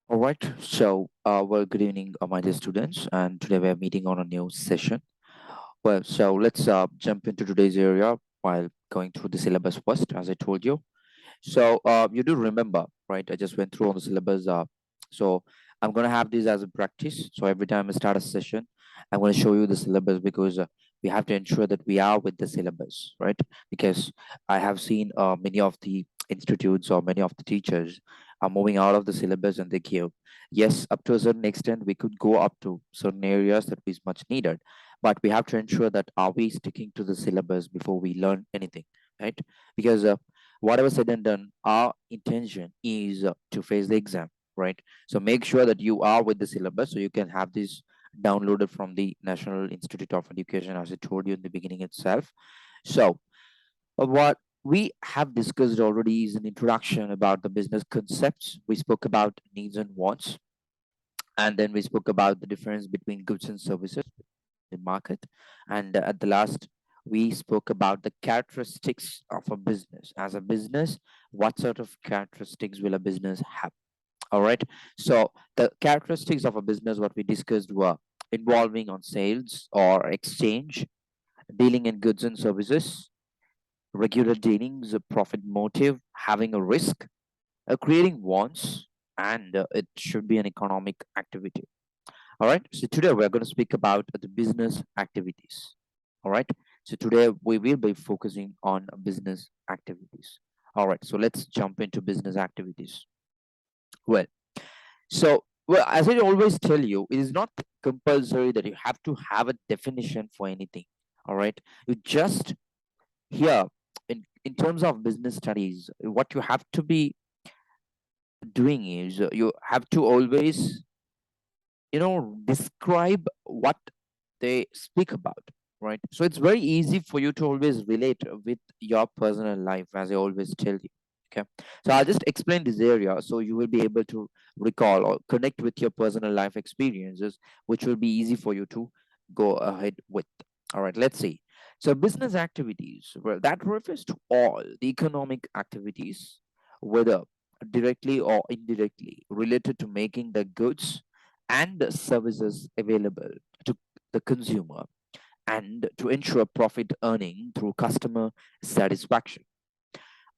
All right. Well, good evening, my dear students, and today we are meeting on a new session. Well, so let's jump into today's area while going through the syllabus first, as I told you. You do remember, right? I just went through on the syllabus. So I'm gonna have this as a practice. So every time I start a session, I'm gonna show you the syllabus because we have to ensure that we are with the syllabus, right? Because I have seen many of the institutes or many of the teachers are moving out of the syllabus and they give. Yes, up to a certain extent, we could go up to certain areas that is much needed, but we have to ensure that are we sticking to the syllabus before we learn anything, right? Because whatever said and done, our intention is to face the exam, right? So make sure that you are with the syllabus so you can have this downloaded from the National Institute of Education, as I told you in the beginning itself. So, what we have discussed already is an introduction about the business concepts. We spoke about needs and wants, and then we spoke about the difference between goods and services the market. And at the last, we spoke about the characteristics of a business. As a business, what sort of characteristics will a business have? All right. So the characteristics of a business, what we discussed were involving on sales or exchange, dealing in goods and services, regular dealings, a profit motive, having a risk, creating wants, and it should be an economic activity. All right. So today we're going to speak about the business activities. All right. So today we will be focusing on business activities. All right. So let's jump into business activities. Well, as I always tell you, it is not compulsory that you have to have a definition for anything. All right. You just here in terms of business studies, what you have to be doing is you have to always describe what they speak about, right? So it's very easy for you to always relate with your personal life, as I always tell you. Okay, so I'll just explain this area so you will be able to recall or connect with your personal life experiences, which will be easy for you to go ahead with. All right, let's see. So business activities, well, that refers to all the economic activities, whether directly or indirectly related to making the goods and services available to the consumer and to ensure profit earning through customer satisfaction.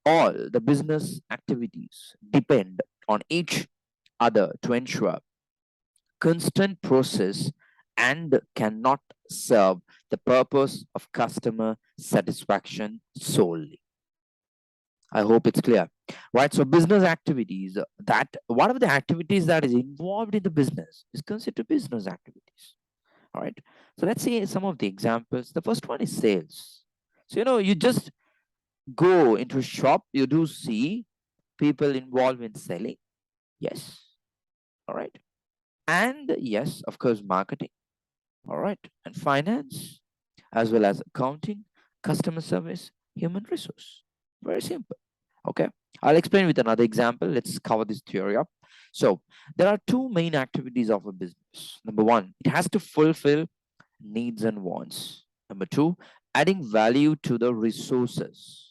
All the business activities depend on each other to ensure constant process and cannot serve the purpose of customer satisfaction solely. I hope it's clear, right? So business activities, that whatever the activities that is involved in the business is considered business activities. All right. So let's see some of the examples. The first one is sales. So, you just go into a shop, you do see people involved in selling. Yes. All right. And yes, of course, marketing. All right. And finance, as well as accounting, customer service, human resource. Very simple. Okay. I'll explain with another example. Let's cover this theory up. So, there are two main activities of a business. Number one, it has to fulfill needs and wants. Number two, adding value to the resources.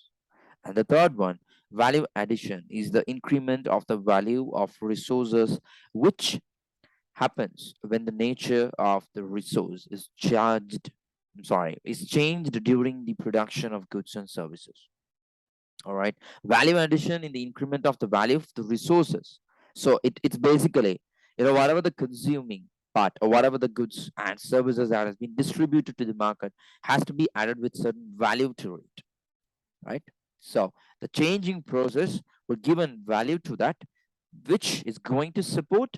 And the third one, value addition, is the increment of the value of resources, which happens when the nature of the resource is changed during the production of goods and services. All right. Value addition in the increment of the value of the resources. So it's basically, whatever the consuming part or whatever the goods and services that has been distributed to the market has to be added with certain value to it, right? So the changing process will give a value to that, which is going to support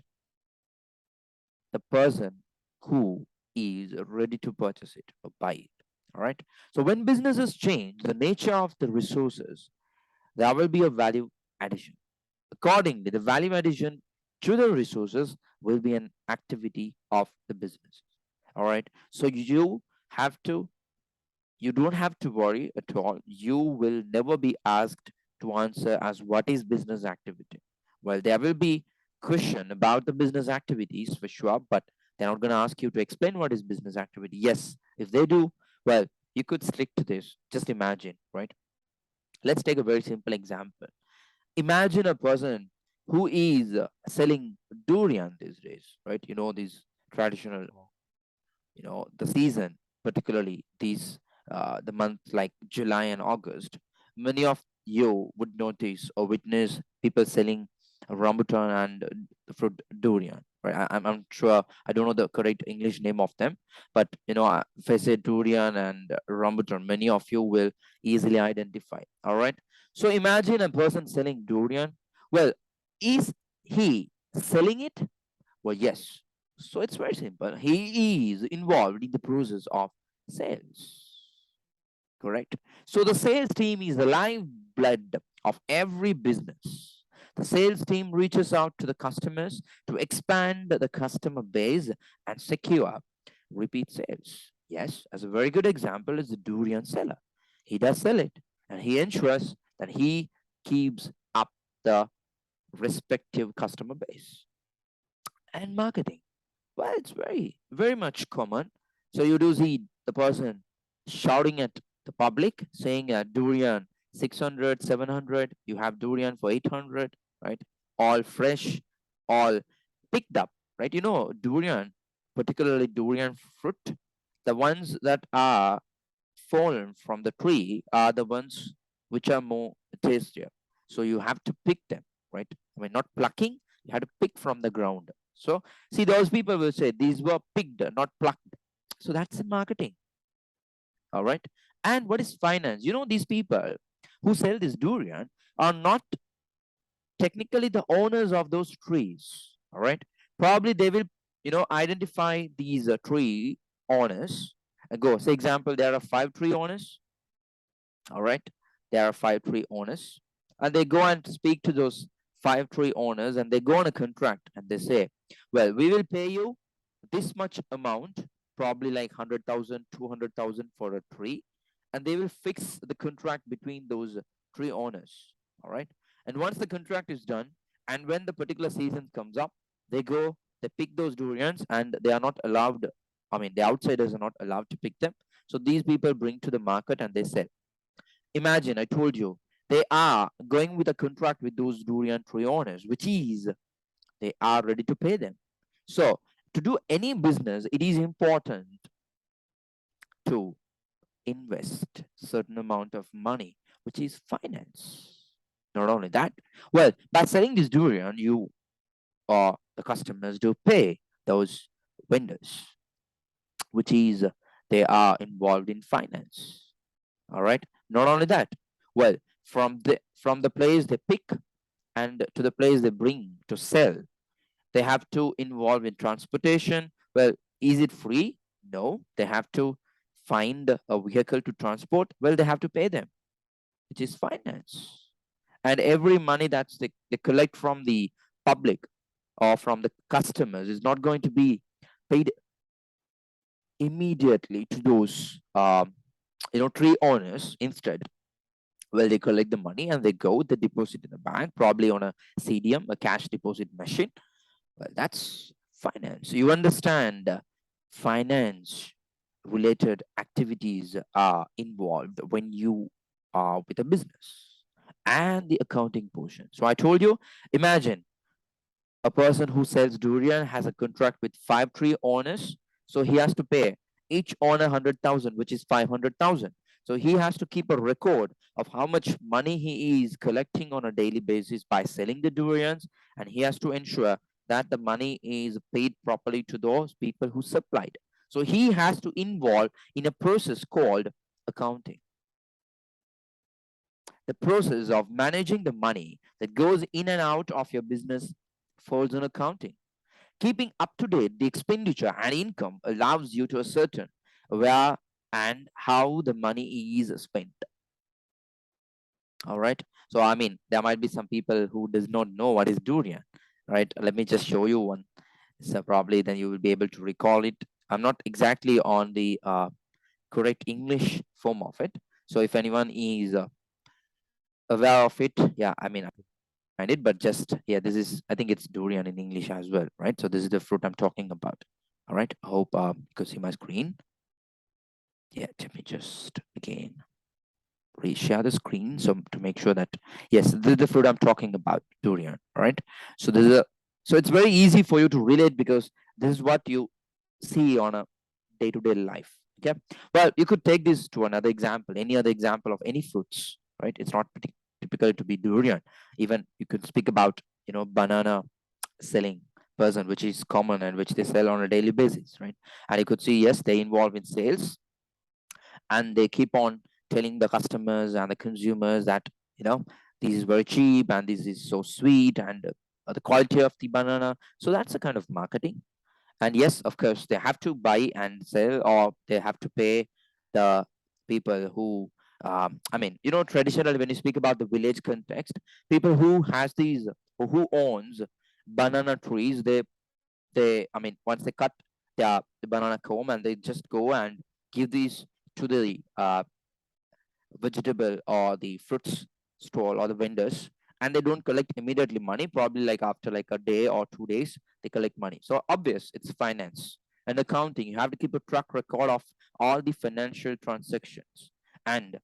the person who is ready to purchase it or buy it. All right. So when businesses change the nature of the resources, there will be a value addition. Accordingly, the value addition to the resources will be an activity of the business. All right. So have to, you don't have to worry at all. You will never be asked to answer as what is business activity. Well, there will be question about the business activities for sure, but they're not going to ask you to explain what is business activity. Yes, if they do, well, you could stick to this. Just imagine, right? Let's take a very simple example. Imagine a person who is selling durian these days, right? These traditional, the season, particularly these the months like July and August. Many of you would notice or witness people selling rambutan and the fruit durian, right? I'm sure I don't know the correct English name of them, but if I say durian and rambutan, many of you will easily identify. All right. So imagine a person selling durian. Well, is he selling it? Well, yes. So it's very simple. He is involved in the process of sales. Correct. So the sales team is the lifeblood of every business. The sales team reaches out to the customers to expand the customer base and secure repeat sales. Yes, as a very good example is the durian seller. He does sell it, and he ensures that he keeps up the respective customer base. And marketing, well, it's very much common. So you do see the person shouting at the public saying durian 600, 700. You have durian for 800, right? All fresh, all picked up, right? Durian, particularly durian fruit, the ones that are fallen from the tree are the ones which are more tastier. So you have to pick them, right? I mean, not plucking, you have to pick from the ground. So, see, those people will say these were picked, not plucked. So that's in marketing, all right? And what is finance? These people who sell this durian are not technically the owners of those trees, all right? Probably they will, identify these tree owners and go, say, example, there are 5 tree owners, all right? There are 5 tree owners, and they go and speak to those 5 tree owners, and they go on a contract and they say, well, we will pay you this much amount, probably like 100,000, 200,000 for a tree, and they will fix the contract between those tree owners, all right? And once the contract is done, and when the particular season comes up, they go, they pick those durians, and they are not allowed, I mean, the outsiders are not allowed to pick them. So these people bring to the market and they sell. Imagine, I told you, they are going with a contract with those durian tree owners, which is they are ready to pay them. So to do any business, it is important to invest certain amount of money, which is finance. Not only that, well, by selling this durian, you or the customers do pay those vendors, which is they are involved in finance. All right. Not only that, well, from the place they pick and to the place they bring to sell, they have to involve in transportation. Well, is it free? No, they have to find a vehicle to transport. Well, they have to pay them, which is finance. And every money that's they collect from the public or from the customers is not going to be paid immediately to those tree owners. Instead, well, they collect the money and they go, they deposit in the bank, probably on a CDM, a cash deposit machine. Well, that's finance. You understand, finance related activities are involved when you are with a business, and the accounting portion. So I told you, imagine a person who sells durian has a contract with 5 tree owners. So he has to pay each owner 100,000, which is 500,000. So he has to keep a record of how much money he is collecting on a daily basis by selling the durians, and he has to ensure that the money is paid properly to those people who supplied. So he has to involve in a process called accounting. The process of managing the money that goes in and out of your business falls on accounting. Keeping up to date the expenditure and income allows you to ascertain where and how the money is spent. All right. So I mean, there might be some people who does not know what is durian, right? Let me just show you one. So probably then you will be able to recall it. I'm not exactly on the correct English form of it. So if anyone is aware of it, yeah, I mean, I find it, but just, yeah, this is, I think it's durian in English as well, right? So this is the fruit I'm talking about. All right. I hope you can see my screen. Yeah, let me just again share the screen so to make sure that yes, this is the fruit I'm talking about, durian. All right. So this is a so it's very easy for you to relate because this is what you see on a day-to-day life. Okay. Well, you could take this to another example, any other example of any fruits, right? It's not typical to be durian. Even you could speak about banana selling person, which is common and which they sell on a daily basis, right? And you could see yes, they involve in sales and they keep on telling the customers and the consumers that this is very cheap and this is so sweet and the quality of the banana. So that's a kind of marketing. And yes, of course, they have to buy and sell, or they have to pay the people who traditionally when you speak about the village context, people who has these who owns banana trees, once they cut the banana comb and they just go and give these to the vegetable or the fruits stall or the vendors, and they don't collect immediately money, probably like after like a day or 2 days they collect money. So obvious, it's finance and accounting. You have to keep a track record of all the financial transactions. And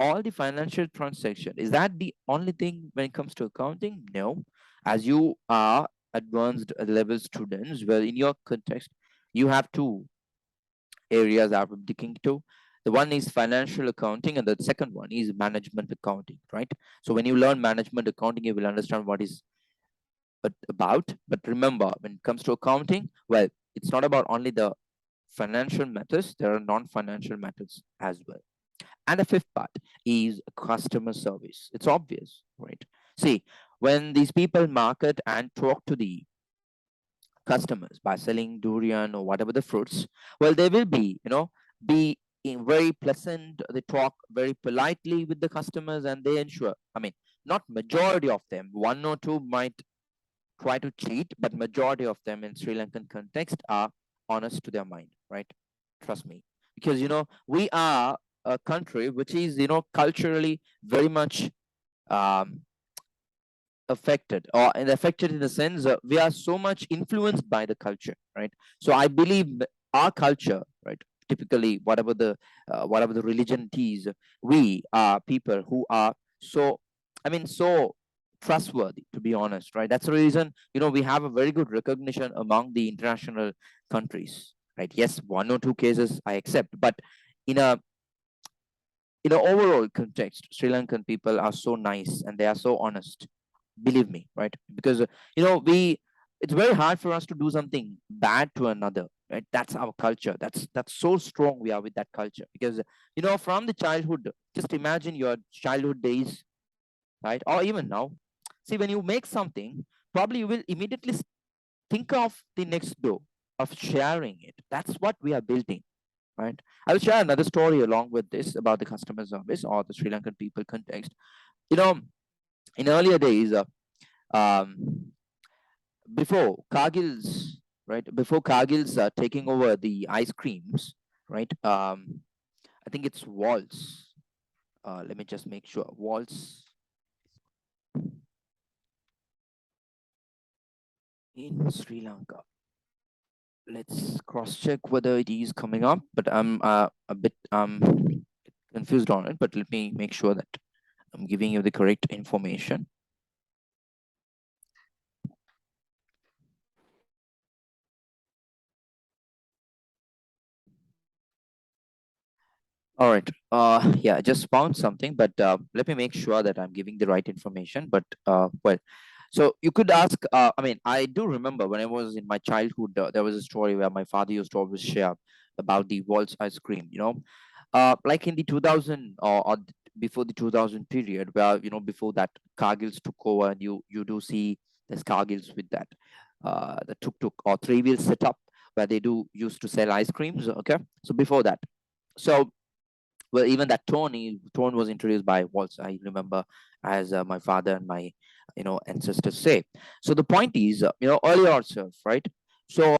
all the financial transaction, is that the only thing when it comes to accounting? No. As you are advanced level students, well, in your context you have two areas that I'm digging to. The one is financial accounting, and the second one is management accounting, right? So when you learn management accounting, you will understand what is about. But remember, when it comes to accounting, well, it's not about only the financial methods, there are non-financial methods as well. And the fifth part is customer service. It's obvious, right? See, when these people market and talk to the customers by selling durian or whatever the fruits, well, they will be very pleasant. They talk very politely with the customers and they ensure, not majority of them, one or two might try to cheat, but majority of them in Sri Lankan context are honest to their mind, right? Trust me. Because, we are a country which is, culturally very much um, affected, or and affected in the sense we are so much influenced by the culture, right? So I believe our culture, right, typically whatever the religion it is, we are people who are so so trustworthy, to be honest, right? That's the reason we have a very good recognition among the international countries, right? Yes, one or two cases I accept, but in a overall context, Sri Lankan people are so nice and they are so honest. Believe me, right? Because we it's very hard for us to do something bad to another, right? That's our culture. That's so strong we are with that culture. Because from the childhood, just imagine your childhood days, right? Or even now. See, when you make something, probably you will immediately think of the next door of sharing it. That's what we are building, right? I'll share another story along with this about the customer service or the Sri Lankan people context. You know, in earlier days, um, before Cargill's taking over the ice creams, right? I think it's Waltz. Let me just make sure. Waltz in Sri Lanka. Let's cross check whether it is coming up, but I'm a bit confused on it. But let me make sure that I'm giving you the correct information. All right. Yeah, I just found something, but let me make sure that I'm giving the right information. But well, so you could ask. I do remember when I was in my childhood, there was a story where my father used to always share about the Waltz ice cream. Like in the 2000 or before the 2000 period, where before that Cargills took over, and you do see there's Cargills with that the tuk-tuk or three-wheel setup where they do used to sell ice creams. Okay, so before that, so well, even that tone was introduced by Waltz. I remember, as my father and my ancestors say. So the point is, earlier itself, right? So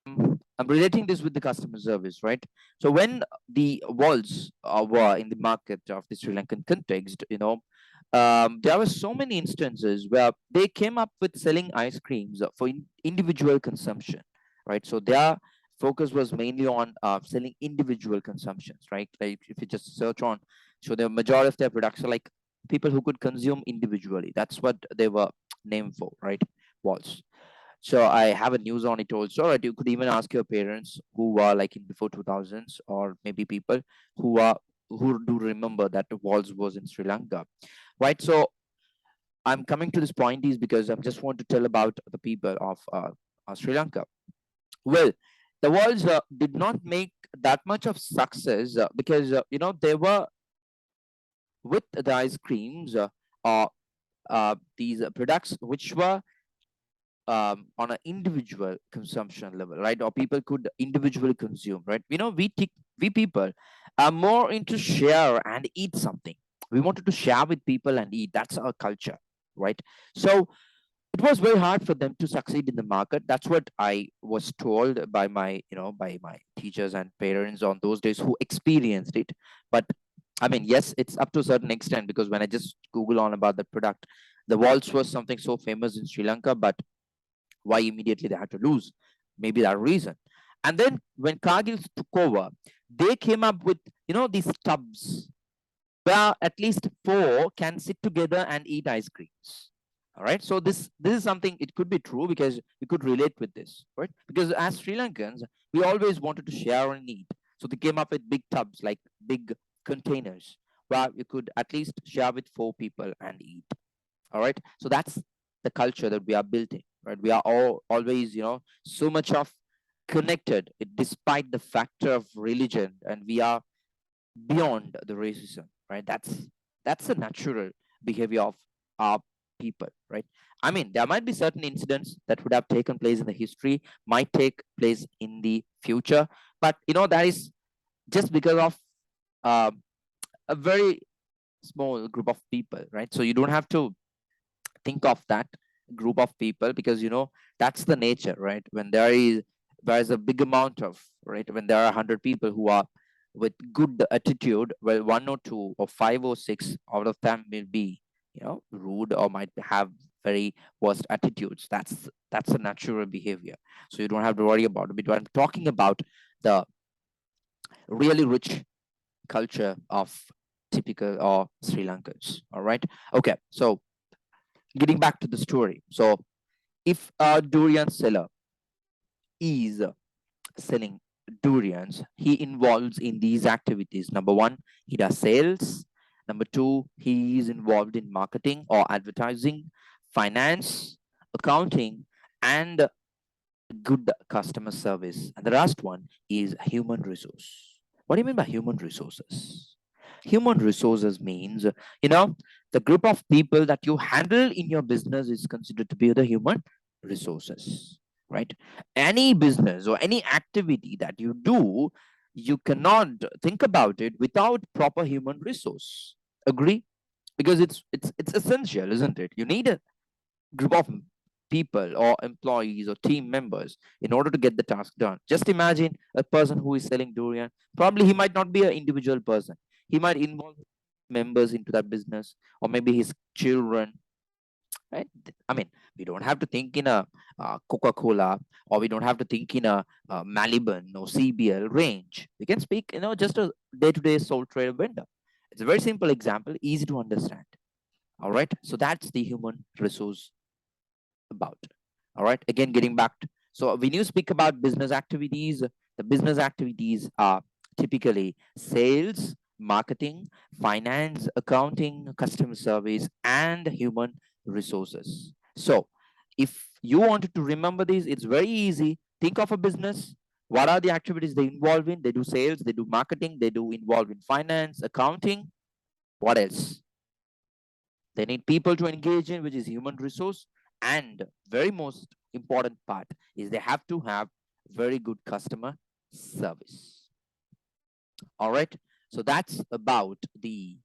I'm relating this with the customer service, right? So when the Waltz were in the market of the Sri Lankan context, there were so many instances where they came up with selling ice creams for individual consumption, right? So their focus was mainly on selling individual consumptions, right? Like if you just search on So the majority of their products are like people who could consume individually. That's what they were named for, right? Walls. So I have a news on it also. Right? You could even ask your parents who are like in before 2000s, or maybe people who are who do remember that the walls was in Sri Lanka, right? So I'm coming to this point is because I just want to tell about the people of Sri Lanka. Well, the walls did not make that much of success because they were with the ice creams or these products which were on an individual consumption level, right? Or people could individually consume, right? We people are more into share and eat something. We wanted to share with people and eat. That's our culture, right? So it was very hard for them to succeed in the market. That's what I was told by my teachers and parents on those days who experienced it. But I mean, yes, it's up to a certain extent, because when I just Google on about the product, the waltz was something so famous in Sri Lanka, but why immediately they had to lose? Maybe that reason. And then when Cargill took over, they came up with these tubs where at least four can sit together and eat ice creams. All right. So this is something, it could be true because we could relate with this, right? Because as Sri Lankans, we always wanted to share and eat. So they came up with big tubs, like big containers, where you could at least share with four people and eat. All right. So that's the culture that we are building, right? We are all always, so much of connected despite the factor of religion, and we are beyond the racism, right? That's a natural behavior of our people, right? I mean, there might be certain incidents that would have taken place in the history, might take place in the future, but that is just because of um, a very small group of people, right? So you don't have to think of that group of people, because that's the nature, right? When there is a big amount of, right, when there are 100 people who are with good attitude, well, one or two or five or six out of them will be rude or might have very worst attitudes. That's a natural behavior, so you don't have to worry about it. But I'm talking about the really rich culture of typical or Sri Lankans. All right. Okay, so getting back to the story. So if a durian seller is selling durians, he involves in these activities. Number one, he does sales. Number two, he is involved in marketing or advertising, finance, accounting, and good customer service. And the last one is human resource. What do you mean by human resources? Human resources means, the group of people that you handle in your business is considered to be the human resources, right? Any business or any activity that you do, you cannot think about it without proper human resource. Agree? Because it's essential, isn't it? You need a group of people or employees or team members in order to get the task done. Just imagine a person who is selling durian. Probably he might not be an individual person. He might involve members into that business, or maybe his children, right? I mean, we don't have to think in a Coca-Cola, or we don't have to think in a Maliban or CBL range. We can speak, just a day-to-day sole trader vendor. It's a very simple example, easy to understand. All right. So that's the human resource about. All right. Again, getting back so when you speak about business activities, the business activities are typically sales, marketing, finance, accounting, customer service, and human resources. So if you wanted to remember these, it's very easy. Think of a business. What are the activities they involve in? They do sales, they do marketing, they do involve in finance, accounting. What else? They need people to engage in, which is human resource. And very most important part is they have to have very good customer service. All right. So that's about the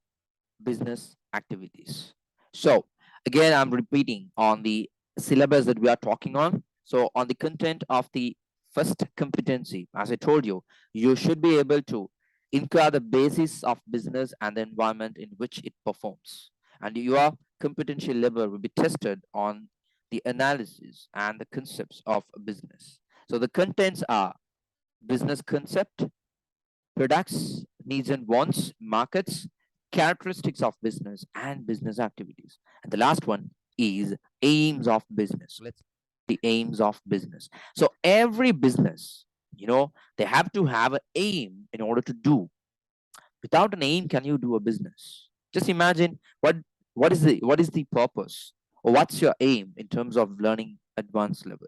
business activities. So again, I'm repeating on the syllabus that we are talking on. So on the content of the first competency, as I told you, you should be able to inquire the basis of business and the environment in which it performs. And your competency level will be tested on the analysis and the concepts of a business. So the contents are business concept, products, needs and wants, markets, characteristics of business and business activities. And the last one is aims of business. Let's the aims of business. So every business, they have to have an aim in order to do. Without an aim, can you do a business? Just imagine what is the purpose, or what's your aim in terms of learning advanced level,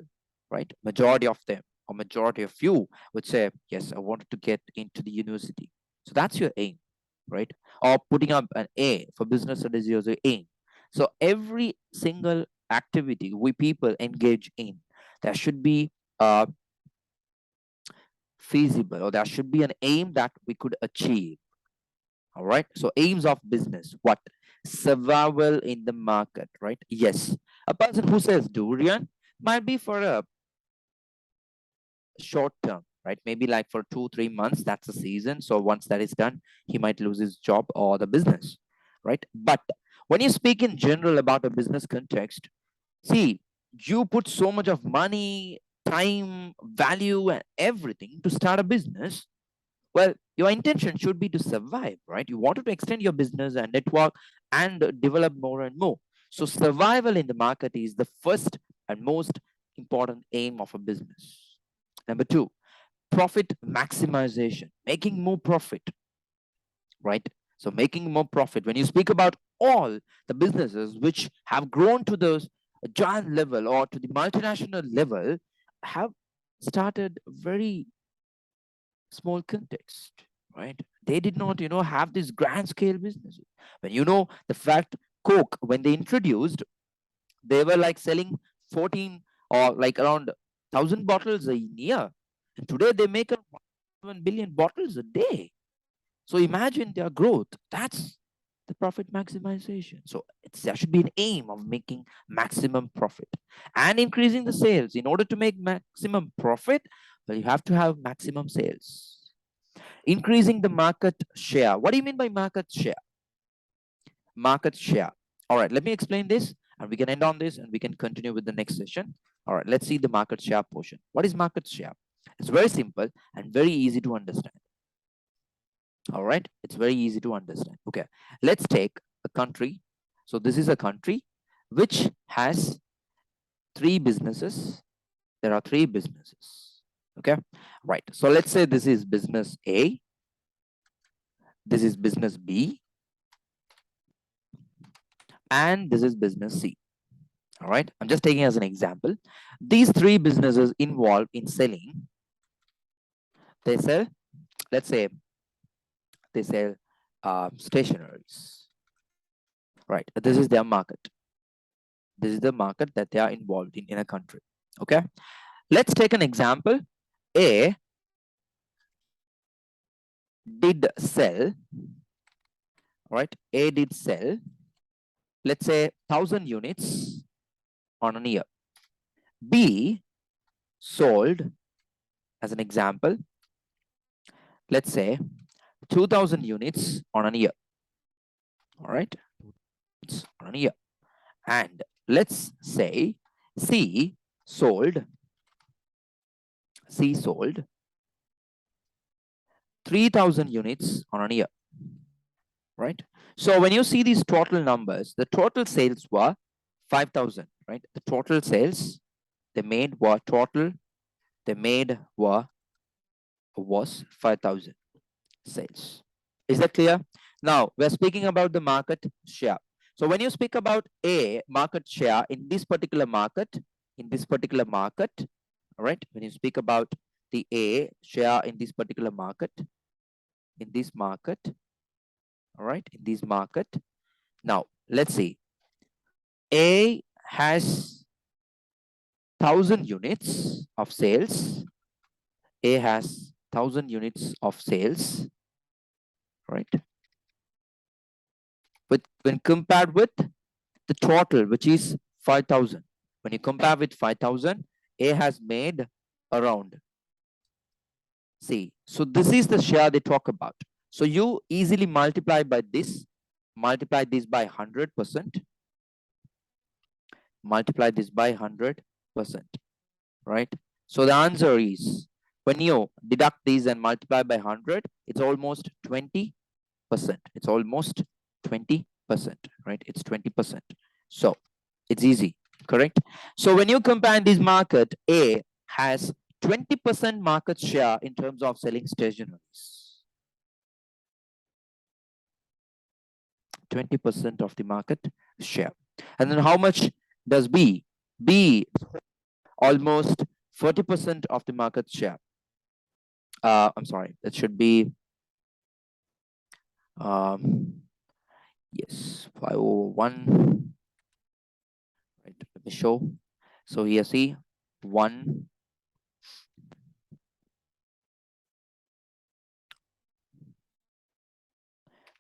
right? Majority of them, or majority of you would say, yes, I wanted to get into the university. So that's your aim, right? Or putting up an A for business studies is your aim. So every single activity we people engage in, there should be feasible, or there should be an aim that we could achieve. All right. So aims of business, what? Survival in the market, right? Yes. A person who sells durian might be for a short term, right? Maybe like for 2-3 months, that's a season. So once that is done, he might lose his job or the business, right? But when you speak in general about a business context, see, you put so much of money, time, value, and everything to start a business. Well, your intention should be to survive, right? You wanted to extend your business and network and develop more and more. So survival in the market is the first and most important aim of a business. Number two, profit maximization, making more profit, right? So making more profit. When you speak about all the businesses which have grown to the giant level or to the multinational level, have started very small context, right? They did not, have this grand scale businesses. When the fact Coke, when they introduced, they were like selling 14 or like around 1,000 bottles a year. And today they make 1 billion bottles a day. So imagine their growth. That's the profit maximization. So there should be an aim of making maximum profit and increasing the sales. In order to make maximum profit, well, you have to have maximum sales. Increasing the market share. What do you mean by market share? Market share. All right, let me explain this and we can end on this and we can continue with the next session. All right, let's see the market share portion. What is market share? It's very simple and very easy to understand. All right, it's very easy to understand. Okay, let's take a country. So this is a country which has 3 businesses. There are 3 businesses. Okay, right. So let's say this is business A, this is business B, and this is business C. All right, I'm just taking as an example. These 3 businesses involved in selling, they sell, let's say they sell stationaries, right? This is their market. This is the market that they are involved in a country. Okay, let's take an example. A did sell, right? A did sell, let's say 1,000 units on a year. B sold, as an example, let's say 2,000 units on a year. All right, it's on a year. And let's say C sold 3,000 units on a year, right? So when you see these total numbers, the total sales were 5,000, right? The total sales they made were was 5,000 sales. Is that clear? Now we're speaking about the market share. So when you speak about a market share in this particular market, all right, when you speak about the A share in this particular market, all right, in this market. Now let's see. A has 1,000 units of sales. A has 1,000 units of sales, right? When compared with the total, which is 5,000. When you compare with 5,000, A has made around. See, so this is the share they talk about. So you easily multiply by this, multiply this by 100%, multiply this by 100%, right? So the answer is, when you deduct these and multiply by 100, it's almost 20%. It's almost 20%, right? It's 20%. So it's easy, correct? So when you compare this market, A has 20% market share in terms of selling stationaries. 20% of the market share. And then how much does B? B almost 40% of the market share. I'm sorry, that should be yes, 501. Right, let me show. So here see 1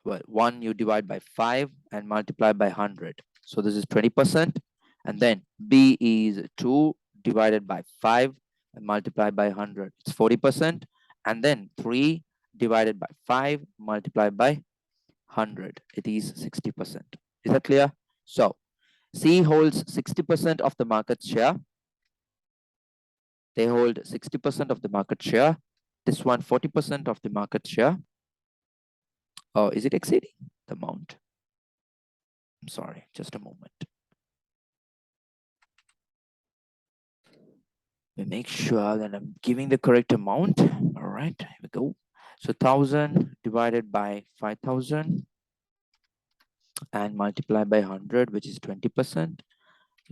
well 1 you divide by 5 and multiply by 100. So this is 20%. And then B is 2 divided by 5 and multiply by 100. It's 40%. And then 3 divided by 5 multiplied by 100. It is 60%. Is that clear? So C holds 60% of the market share. They hold 60% of the market share. This one 40% of the market share. Oh, is it exceeding the amount? I'm sorry, just a moment. We make sure that I'm giving the correct amount. All right, here we go. So 1000 divided by 5000 and multiply by 100, which is 20%.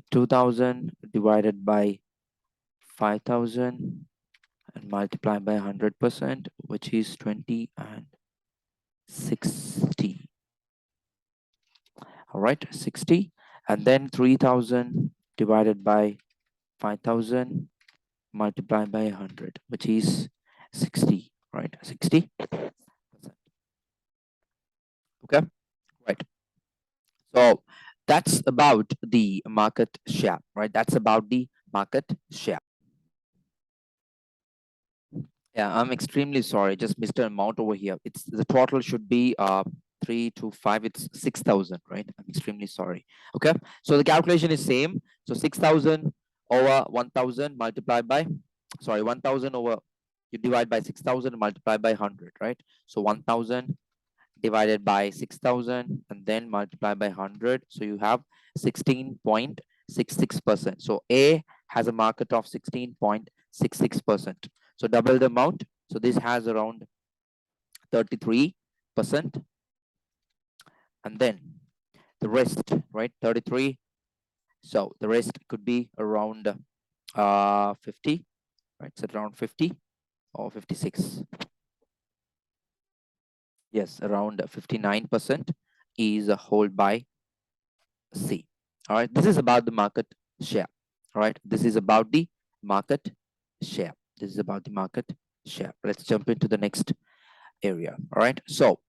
2000 divided by 5000 and multiply by 100%, which is 20 and 60. All right, 60. And then 3000 divided by 5000 multiplied by 100, which is 60, right? 60. Okay, right. So that's about the market share, right? That's about the market share. Yeah, I'm extremely sorry. Just missed an amount over here. It's the total should be 3 to 5. It's 6,000, right? I'm extremely sorry. Okay, so the calculation is same. So 6,000 over 1,000 multiplied by 1,000 over you divide by 6,000 multiplied by 100, right? So 1,000 divided by 6,000 and then multiply by 100. So you have 16.66%. So A has a market of 16.66%. So double the amount. So this has around 33%. And then the rest, right? 33. So the rest could be around 50, right? So around 50 or 56. Yes, around 59% is held by C. All right, this is about the market share. All right, this is about the market share. This is about the market share. Let's jump into the next area. All right, so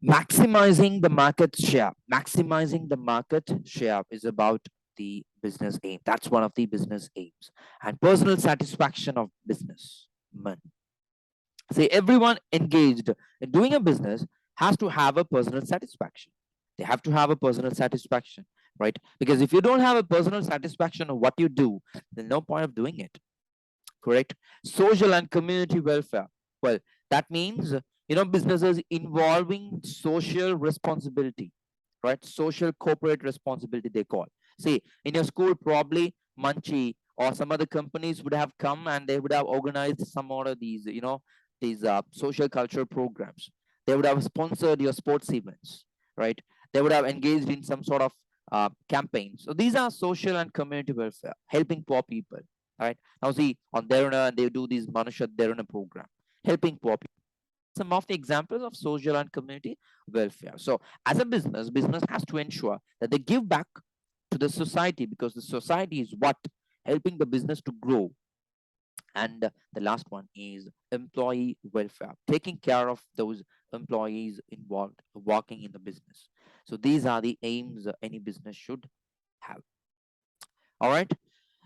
maximizing the market share. Maximizing the market share is about the business aim. That's one of the business aims. And personal satisfaction of businessmen. See, everyone engaged in doing a business has to have a personal satisfaction. They have to have a personal satisfaction, right? Because if you don't have a personal satisfaction of what you do, there's no point of doing it, correct? Social and community welfare. Well, that means, businesses involving social responsibility, right? Social corporate responsibility, they call. See, in your school, probably Munchie or some other companies would have come and they would have organized some of these, these social cultural programs. They would have sponsored your sports events, right? They would have engaged in some sort of campaigns. So these are social and community welfare, helping poor people, right? Now see, on Deruna, they do this Manusha Deruna program, helping poor people. Some of the examples of social and community welfare. So as a business has to ensure that they give back to the society, because the society is what helping the business to grow. And the last one is employee welfare, taking care of those employees involved working in the business. So these are the aims any business should have. All right.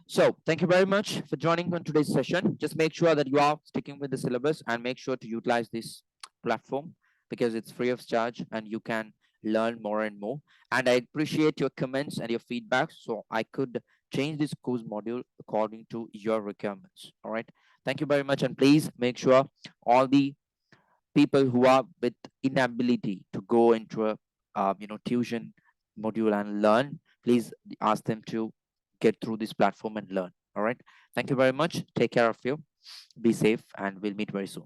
So thank you very much for joining on today's session. Just make sure that you are sticking with the syllabus and make sure to utilize this platform because it's free of charge and you can learn more and more. And I appreciate your comments and your feedback so I could change this course module according to your requirements. All right. Thank you very much. And please make sure all the people who are with inability to go into a tuition module and learn, please ask them to get through this platform and learn. All right. Thank you very much. Take care of you. Be safe, and we'll meet very soon.